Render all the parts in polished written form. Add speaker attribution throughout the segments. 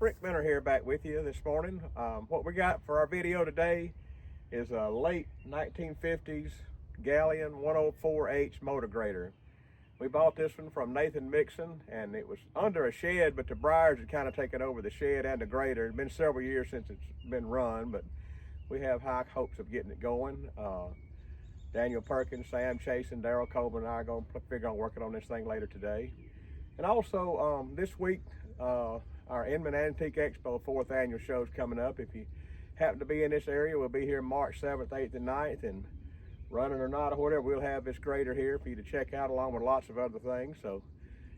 Speaker 1: Brick Minner here back with you this morning. What we got for our video today is a late 1950s Galion 104H motor grader. We bought this one from Nathan Mixon, and it was under a shed, but the briars had kind of taken over the shed and the grader. It's been several years since it's been run, but we have high hopes of getting it going. Daniel Perkins, Sam Chasen, Daryl Coleman and I are going to figure on working on this thing later today. And also this week, our Inman Antique Expo 4th annual show is coming up. If you happen to be in this area, we'll be here March 7th, 8th, and 9th. And running or not or whatever, we'll have this grader here for you to check out along with lots of other things. So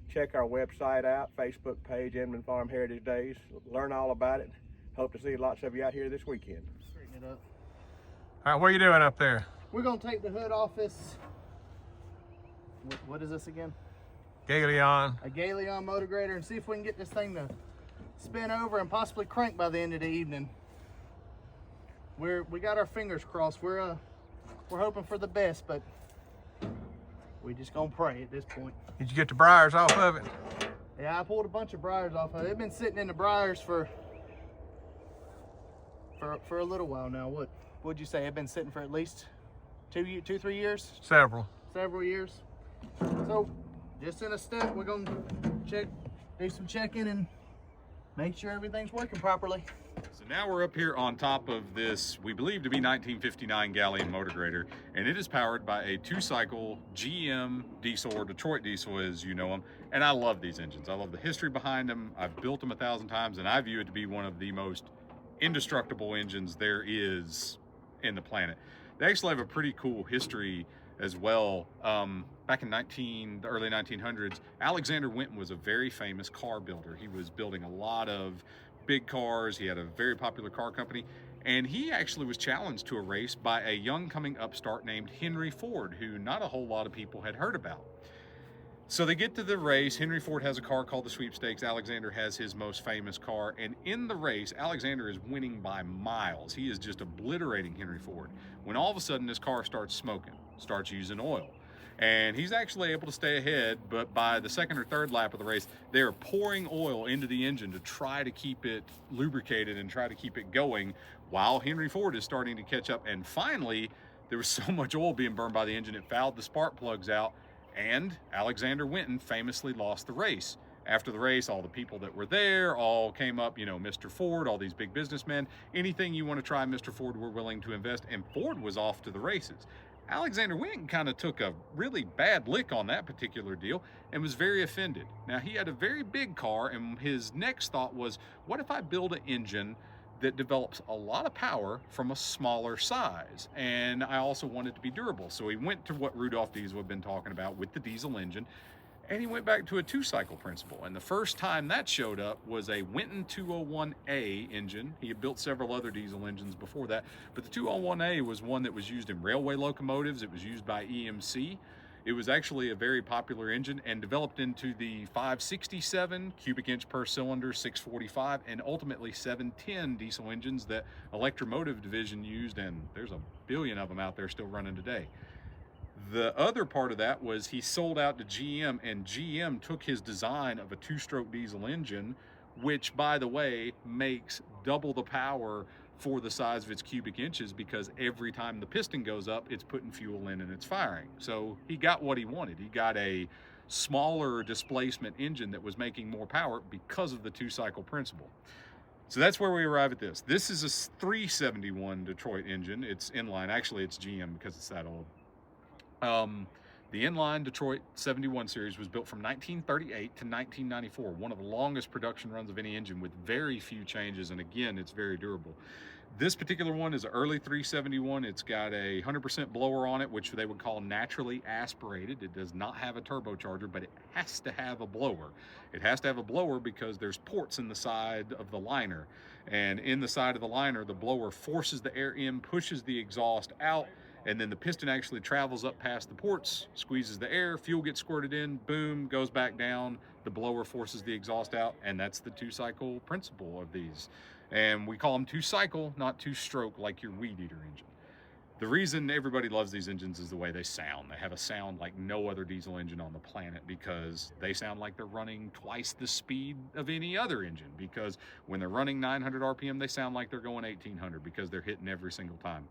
Speaker 1: check our website out, Facebook page, Inman Farm Heritage Days. Learn all about it. Hope to see lots of you out here this weekend.
Speaker 2: Straighten it up.
Speaker 3: All right, what are you doing up there?
Speaker 2: We're going to take the hood off this. What is this again?
Speaker 3: Galion.
Speaker 2: A Galion Motor Grader, and see if we can get this thing to spin over and possibly crank by the end of the evening. We got our fingers crossed. We're hoping for the best, but we just gonna pray at this point.
Speaker 3: Did you get the briars off of it?
Speaker 2: Yeah, I pulled a bunch of briars off of it. They've been sitting in the briars for a little while now. What'd you say? They've been sitting for at least 3 years?
Speaker 3: Several
Speaker 2: Years. So just in a step, we're gonna do some checking and make sure everything's working properly.
Speaker 4: So now we're up here on top of this, we believe to be 1959 Galion Motor Grader, and it is powered by a 2-cycle GM diesel, or Detroit diesel as you know them. And I love these engines. I love the history behind them. I've built them 1,000 times, and I view it to be one of the most indestructible engines there is in the planet. They actually have a pretty cool history as well. Back in the early 1900s, Alexander Winton was a very famous car builder. He was building a lot of big cars. He had a very popular car company, and he actually was challenged to a race by a young coming upstart named Henry Ford, who not a whole lot of people had heard about. So they get to the race. Henry Ford has a car called the Sweepstakes. Alexander has his most famous car, and in the race, Alexander is winning by miles. He is just obliterating Henry Ford, when all of a sudden his car starts smoking, starts using oil. And he's actually able to stay ahead, but by the second or third lap of the race, they're pouring oil into the engine to try to keep it lubricated and try to keep it going, while Henry Ford is starting to catch up. And finally, there was so much oil being burned by the engine, it fouled the spark plugs out, and Alexander Winton famously lost the race. After the race, all the people that were there all came up, you know, Mr. Ford, all these big businessmen, anything you want to try, Mr. Ford, we're willing to invest. And Ford was off to the races. Alexander Winton kind of took a really bad lick on that particular deal and was very offended. Now, he had a very big car, and his next thought was, what if I build an engine that develops a lot of power from a smaller size? And I also want it to be durable. So he went to what Rudolph Diesel had been talking about with the diesel engine, and he went back to a 2-cycle principle. And the first time that showed up was a Winton 201A engine. He had built several other diesel engines before that, but the 201A was one that was used in railway locomotives. It was used by EMC. It was actually a very popular engine and developed into the 567 cubic inch per cylinder, 645, and ultimately 710 diesel engines that Electromotive Division used, and there's a billion of them out there still running today. The other part of that was he sold out to GM, and GM took his design of a 2-stroke diesel engine, which, by the way, makes double the power for the size of its cubic inches, because every time the piston goes up, it's putting fuel in and it's firing. So he got what he wanted. He got a smaller displacement engine that was making more power because of the 2-cycle principle. So that's where we arrive at this. This is a 371 Detroit engine. It's inline. Actually, it's GM because it's that old. The inline Detroit 71 series was built from 1938 to 1994, one of the longest production runs of any engine with very few changes, and again, it's very durable. This particular one is an early 371. It's got a 100% blower on it, which they would call naturally aspirated. It does not have a turbocharger, but it has to have a blower. It has to have a blower because there's ports in the side of the liner, and in the side of the liner, the blower forces the air in, pushes the exhaust out, and then the piston actually travels up past the ports, squeezes the air, fuel gets squirted in, boom, goes back down, the blower forces the exhaust out, and that's the 2-cycle principle of these. And we call them 2-cycle, not 2-stroke like your weed eater engine. The reason everybody loves these engines is the way they sound. They have a sound like no other diesel engine on the planet because they sound like they're running twice the speed of any other engine, because when they're running 900 RPM, they sound like they're going 1800 because they're hitting every single time.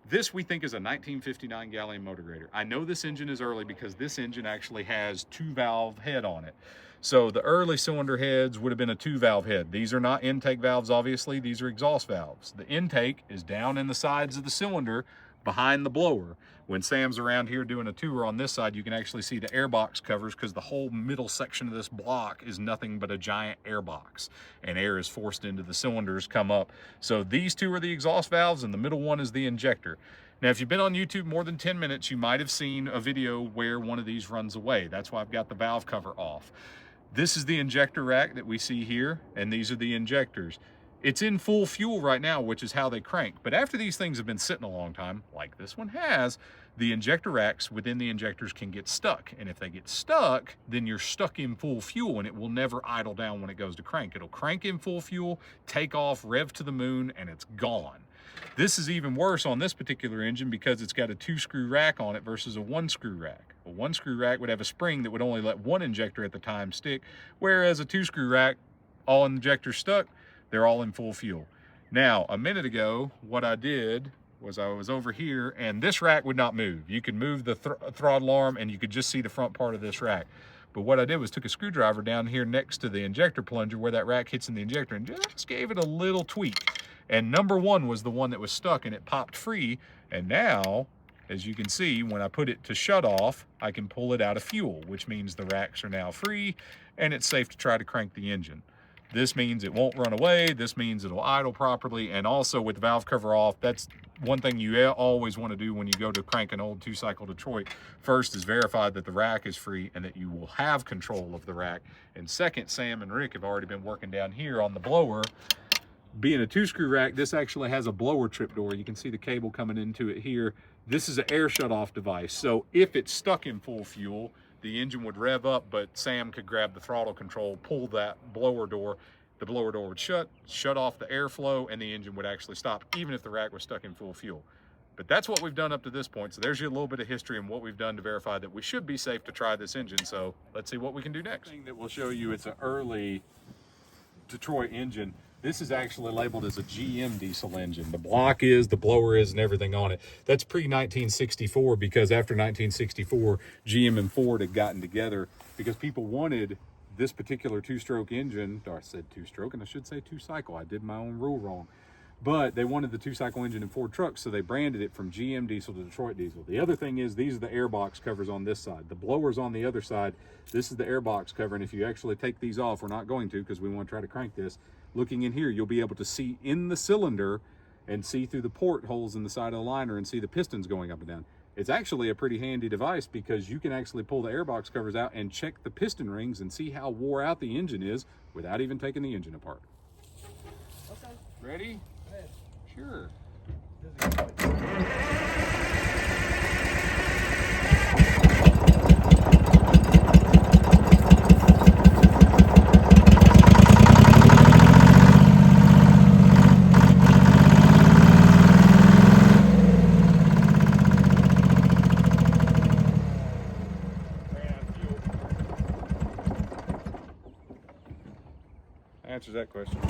Speaker 4: This we think is a 1959 Galion Motor Grader. I know this engine is early because this engine actually has 2-valve head on it. So the early cylinder heads would have been a 2-valve head. These are not intake valves, obviously. These are exhaust valves. The intake is down in the sides of the cylinder behind the blower. When Sam's around here doing a tour on this side, you can actually see the airbox covers because the whole middle section of this block is nothing but a giant airbox, and air is forced into the cylinders, come up. So these two are the exhaust valves and the middle one is the injector. Now, if you've been on YouTube more than 10 minutes, you might have seen a video where one of these runs away. That's why I've got the valve cover off. This is the injector rack that we see here, and these are the injectors. It's in full fuel right now, which is how they crank. But after these things have been sitting a long time, like this one has, the injector racks within the injectors can get stuck. And if they get stuck, then you're stuck in full fuel and it will never idle down when it goes to crank. It'll crank in full fuel, take off, rev to the moon, and it's gone. This is even worse on this particular engine because it's got a 2-screw rack on it versus a 1-screw rack. A 1-screw rack would have a spring that would only let one injector at the time stick, whereas a 2-screw rack, all injectors stuck, they're all in full fuel. Now, a minute ago, what I did was I was over here and this rack would not move. You could move the throttle arm and you could just see the front part of this rack. But what I did was took a screwdriver down here next to the injector plunger where that rack hits in the injector and just gave it a little tweak. And number 1 was the one that was stuck and it popped free. And now, as you can see, when I put it to shut off, I can pull it out of fuel, which means the racks are now free and it's safe to try to crank the engine. This means it won't run away. This means it'll idle properly. And also with the valve cover off, that's one thing you always want to do when you go to crank an old 2-cycle Detroit. First is verify that the rack is free and that you will have control of the rack. And second, Sam and Rick have already been working down here on the blower. Being a 2-screw rack, this actually has a blower trip door. You can see the cable coming into it here. This is an air shut-off device. So if it's stuck in full fuel, the engine would rev up, but Sam could grab the throttle control, pull that blower door. The blower door would shut off the airflow, and the engine would actually stop, even if the rack was stuck in full fuel. But that's what we've done up to this point. So there's you a little bit of history and what we've done to verify that we should be safe to try this engine. So let's see what we can do next. Thing that will show you it's an early Detroit engine. This is actually labeled as a GM diesel engine. The block is, the blower is, and everything on it. That's pre-1964 because after 1964, GM and Ford had gotten together because people wanted this particular 2-stroke engine. Or I said 2-stroke, and I should say 2-cycle. I did my own rule wrong. But they wanted the 2-cycle engine in Ford trucks, so they branded it from GM diesel to Detroit diesel. The other thing is these are the airbox covers on this side. The blower's on the other side. This is the airbox cover, and if you actually take these off, we're not going to because we want to try to crank this. Looking in here, you'll be able to see in the cylinder and see through the portholes in the side of the liner and see the pistons going up and down. It's actually a pretty handy device because you can actually pull the airbox covers out and check the piston rings and see how wore out the engine is without even taking the engine apart.
Speaker 2: Okay.
Speaker 4: Ready?
Speaker 2: Go ahead.
Speaker 4: Sure. Answers that question.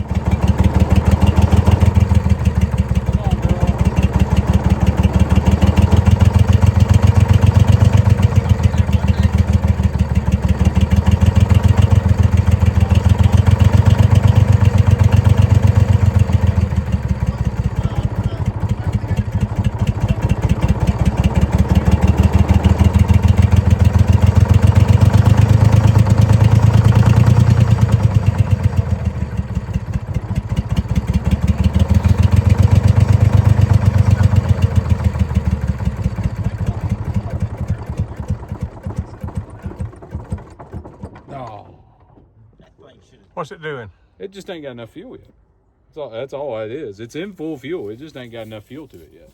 Speaker 3: What's it doing?
Speaker 4: It just ain't got enough fuel yet. That's all it is. It's in full fuel. It just ain't got enough fuel to it yet.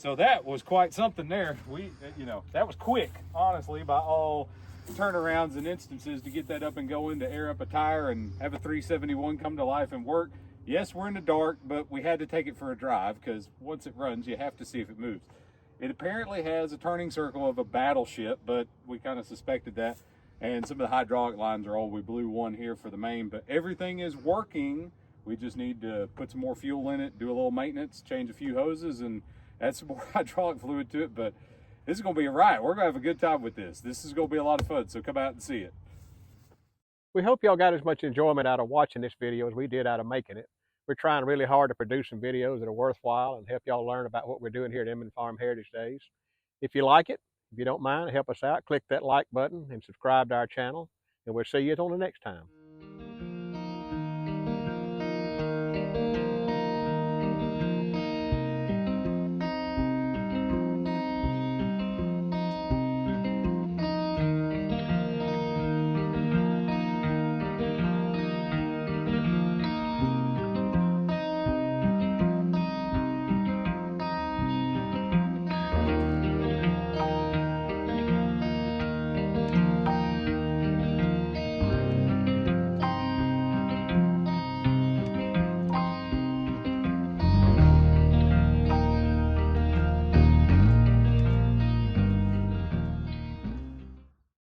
Speaker 3: So that was quite something there. We, you know, that was quick, honestly, by all turnarounds and instances to get that up and going, to air up a tire and have a 371 come to life and work. Yes, we're in the dark, but we had to take it for a drive because once it runs, you have to see if it moves. It apparently has a turning circle of a battleship, but we kind of suspected that. And some of the hydraulic lines are old. We blew one here for the main, but everything is working. We just need to put some more fuel in it, do a little maintenance, change a few hoses, and add some more hydraulic fluid to it. But this is going to be a riot. We're going to have a good time with this. This is going to be a lot of fun, so come out and see it.
Speaker 1: We hope y'all got as much enjoyment out of watching this video as we did out of making it. We're trying really hard to produce some videos that are worthwhile and help y'all learn about what we're doing here at Inman Farm Heritage Days. If you like it, if you don't mind, help us out, click that like button and subscribe to our channel, and we'll see you on the next time.